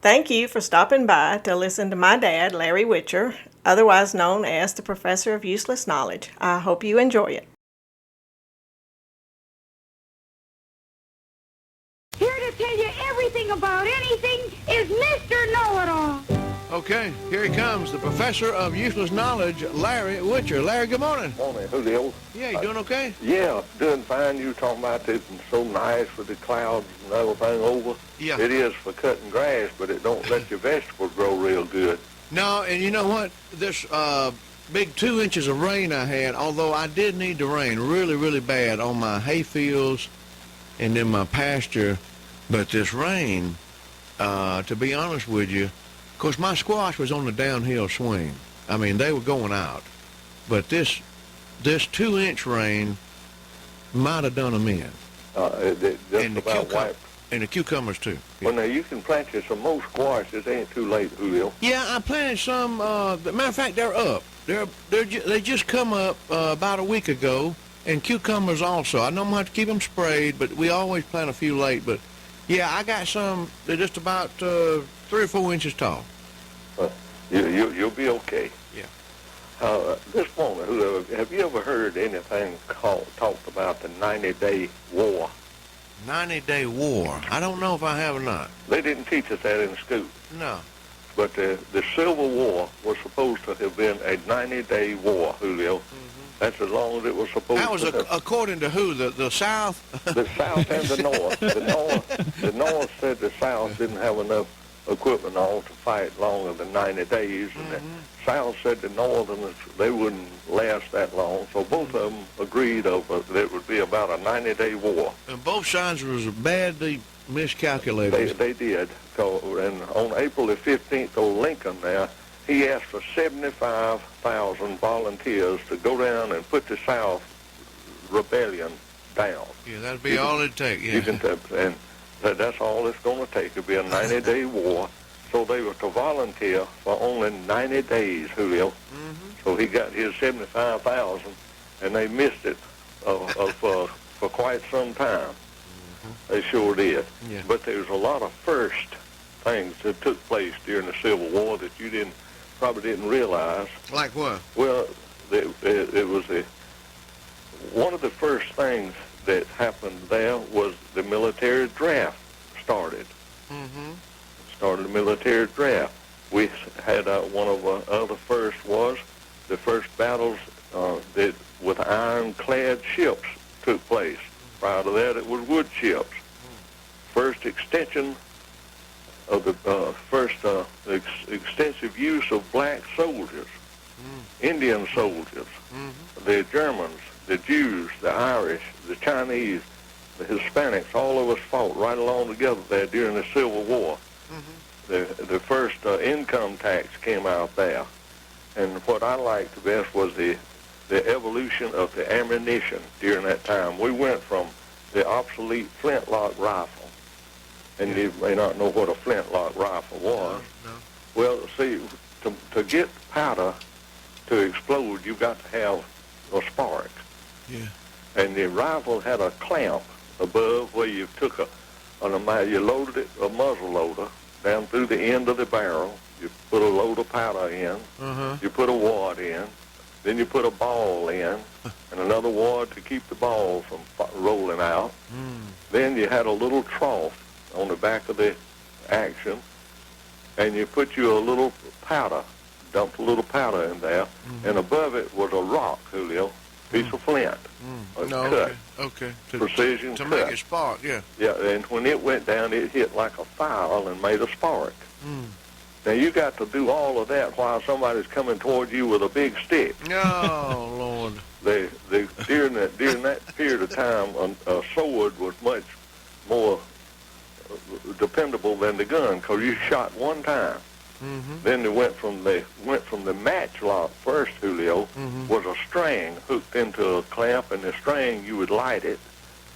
Thank you for stopping by to listen to my dad, Larry Witcher, otherwise known as the Professor of Useless Knowledge. I hope you enjoy it. Here to tell you everything about anything is Mr. Know-It-All. Okay, here he comes, the Professor of Useless Knowledge, Larry Witcher. Larry, good morning. Morning, Julio. Yeah, you doing okay? Yeah, doing fine. You were talking about it and so nice with the clouds and everything over. Yeah. It is for cutting grass, but it don't let your vegetables grow real good. No, and you know what? This big 2 inches of rain I had, although I did need the rain really, really bad on my hay fields and in my pasture, but this rain, to be honest with you, of course, my squash was on the downhill swing. I mean, they were going out. But this 2-inch rain might have done them in. Just about wiped. And the cucumbers, too. Yeah. Well, now, you can plant you some more squash. It ain't too late, Julio. Yeah, I planted some. Matter of fact, they're up. They just come up about a week ago, and cucumbers also. I know I'm going to have to keep them sprayed, but we always plant a few late. But, yeah, I got some. They're just about 3 or 4 inches tall. You'll be okay. Yeah. This morning, Julio, have you ever heard anything talked about the 90-day war? 90-day war. I don't know if I have or not. They didn't teach us that in school. No. But the Civil War was supposed to have been a 90-day war, Julio. Mm-hmm. That's as long as it was supposed That was to have. according to who? The South? The South and the North. The North said the South didn't have enough equipment on to fight longer than 90 days, and the South said the Northerners, they wouldn't last that long, so both of them agreed over that it would be about a 90-day war. And both sides was badly miscalculated. They did. And on April the 15th, old Lincoln there, he asked for 75,000 volunteers to go down and put the South rebellion down. Yeah, that'd be all it'd take, yeah. You can and that's all it's going to take. It'll be a 90-day war. So they were to volunteer for only 90 days, Julio. Mm-hmm. So he got his 75,000, and they missed it for quite some time. Mm-hmm. They sure did. Yeah. But there's a lot of first things that took place during the Civil War that you probably didn't realize. Like what? Well, it was one of the first things that happened there was the military draft started. Mm-hmm. Started the military draft. We had one of the other first was the first battles that with ironclad ships took place. Prior to that, it was wood ships. First extension of the extensive use of black soldiers, Indian soldiers, the Germans, the Jews, the Irish, the Chinese, the Hispanics, all of us fought right along together there during the Civil War. Mm-hmm. The first income tax came out there. And what I liked the best was the evolution of the ammunition during that time. We went from the obsolete flintlock rifle, and you may not know what a flintlock rifle was. No. Well, see, to get powder to explode, you've got to have a spark. Yeah. And the rifle had a clamp above where you took you loaded it, a muzzle loader, down through the end of the barrel. You put a load of powder in. Uh-huh. You put a wad in. Then you put a ball in, and another wad to keep the ball from rolling out. Then you had a little trough on the back of the action, and you put you a little powder, dumped a little powder in there, and above it was a rock, Julio, piece of flint, a cut, okay. precision to cut. make it spark, yeah. Yeah, and when it went down, it hit like a file and made a spark. Now, you got to do all of that while somebody's coming toward you with a big stick. Oh, Lord. During that period of time, a sword was much more dependable than the gun because you shot one time. Then it went from the matchlock first, Julio, was a string hooked into a clamp, and the string you would light it,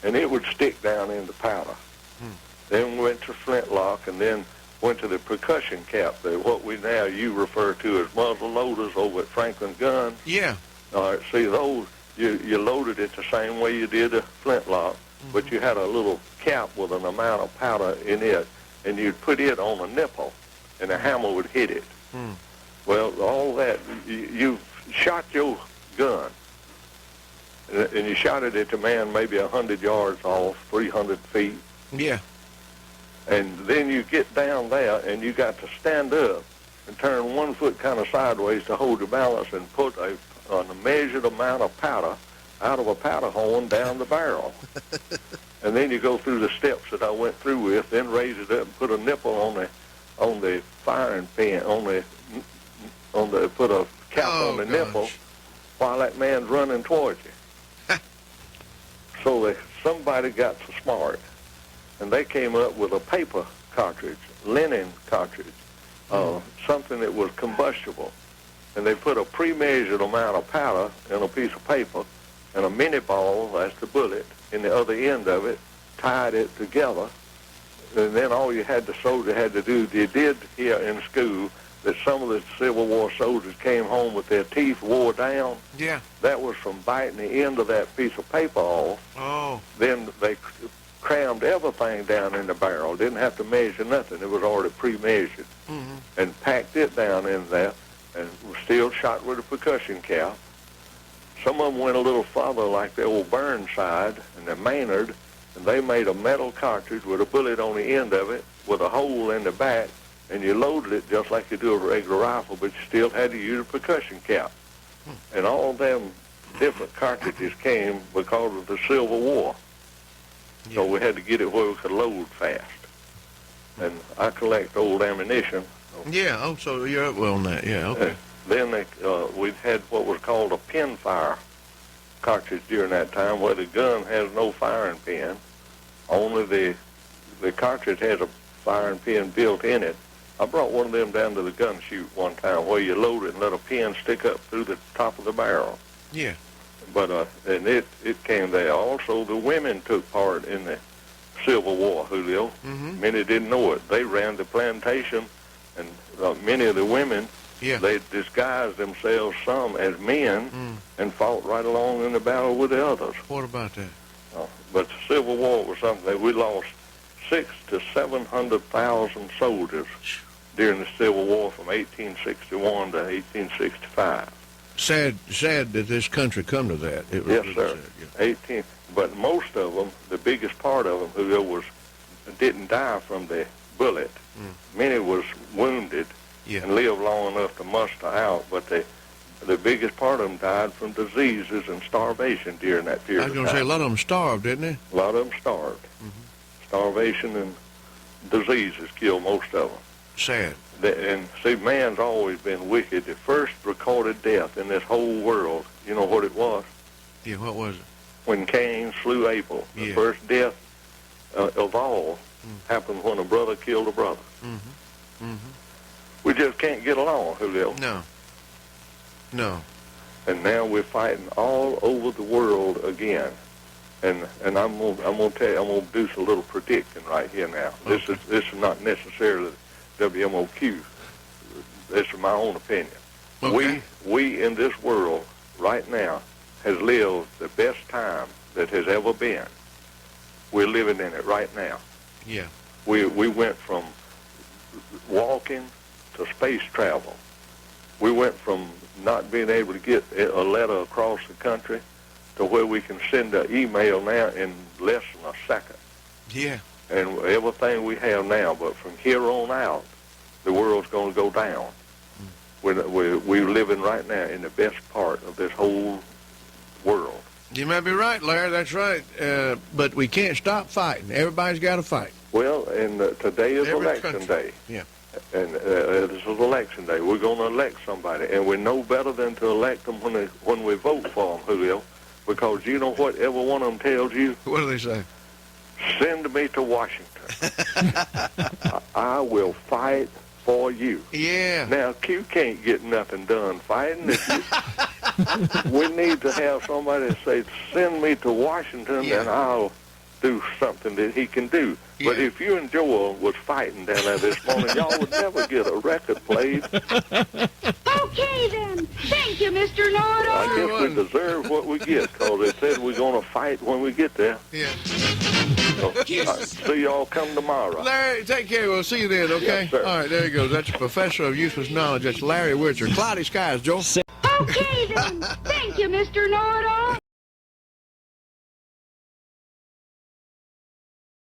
and it would stick down in the powder. Then went to flintlock, and then went to the percussion cap, what you refer to as muzzle loaders over at Franklin Guns. Yeah. All right, see those, you loaded it the same way you did a flintlock, but you had a little cap with an amount of powder in it, and you'd put it on a nipple, and the hammer would hit it. Well, all that, you shot your gun, and you shot it at the man maybe 100 yards off, 300 feet. Yeah. And then you get down there, and you got to stand up and turn 1 foot kind of sideways to hold your balance and put a measured amount of powder out of a powder horn down the barrel. And then you go through the steps that I went through with, then raise it up and put a nipple on the firing pin, put a cap on the nipple while that man's running towards you. So somebody got so smart, and they came up with a paper cartridge, linen cartridge, something that was combustible. And they put a pre-measured amount of powder in a piece of paper and a mini ball, that's the bullet, in the other end of it, tied it together. And then all the soldier had to do, they did here in school, that some of the Civil War soldiers came home with their teeth wore down. Yeah. That was from biting the end of that piece of paper off. Oh. Then they crammed everything down in the barrel. Didn't have to measure nothing. It was already pre-measured. And packed it down in there and was still shot with a percussion cap. Some of them went a little farther, like the old Burnside and the Maynard, and they made a metal cartridge with a bullet on the end of it with a hole in the back, and you loaded it just like you do a regular rifle, but you still had to use a percussion cap. And all them different cartridges came because of the Civil War. Yeah. So we had to get it where we could load fast. And I collect old ammunition. Yeah. Oh, so you're up well on that. Yeah. Okay. Then we had what was called a pin fire cartridge during that time, where the gun has no firing pin. Only the cartridge has a firing pin built in it. I brought one of them down to the gun chute one time, where you load it and let a pin stick up through the top of the barrel. Yeah. But and it came there. Also, the women took part in the Civil War, Julio. Many didn't know it. They ran the plantation, and many of the women, they disguised themselves, some as men, and fought right along in the battle with the others. What about that? But the Civil War was something that we lost 600,000 to 700,000 soldiers during the Civil War from 1861 to 1865. Sad that this country come to that. It was Yes, really sir. Sad, yeah. But most of them, the biggest part of them, who didn't die from the bullet. Many was wounded and lived long enough to muster out, but the biggest part of them died from diseases and starvation during that period. I was going to say, a lot of them starved, didn't they? A lot of them starved. Starvation and diseases killed most of them. Sad. And see, man's always been wicked. The first recorded death in this whole world, you know what it was? Yeah, what was it? When Cain slew Abel. The first death of all happened when a brother killed a brother. We just can't get along, Julio. No. And now we're fighting all over the world again. And I'm gonna tell you, I'm gonna do a little predicting right here now. Okay. This is not necessarily WMOQ. This is my own opinion. Okay. We in this world right now has lived the best time that has ever been. We're living in it right now. Yeah. We went from walking to space travel. We went from not being able to get a letter across the country to where we can send an email now in less than a second. Yeah. And everything we have now, but from here on out, the world's going to go down. We're living right now in the best part of this whole world. You might be right, Larry. That's right. But we can't stop fighting. Everybody's got to fight. Well, and today is Every election country. day. Yeah. And this is election day. We're going to elect somebody, and we know better than to elect them when we vote for them, Julio, because you know what every one of them tells you? What do they say? Send me to Washington. I will fight for you. Yeah. Now, Q can't get nothing done fighting. We need to have somebody say, send me to Washington, and I'll do something that he can do. Yeah. But if you and Joel was fighting down there this morning, y'all would never get a record played. Okay, then. Thank you, Mr. Know-It-All. I guess we deserve what we get, because they said we're going to fight when we get there. Yeah. See y'all come tomorrow. Larry, take care. We'll see you then, okay? Yes, sir. All right, there he goes. That's your professor of useless knowledge. That's Larry Witcher. Cloudy skies, Joe. Okay, then. Thank you, Mr. Know-It-All.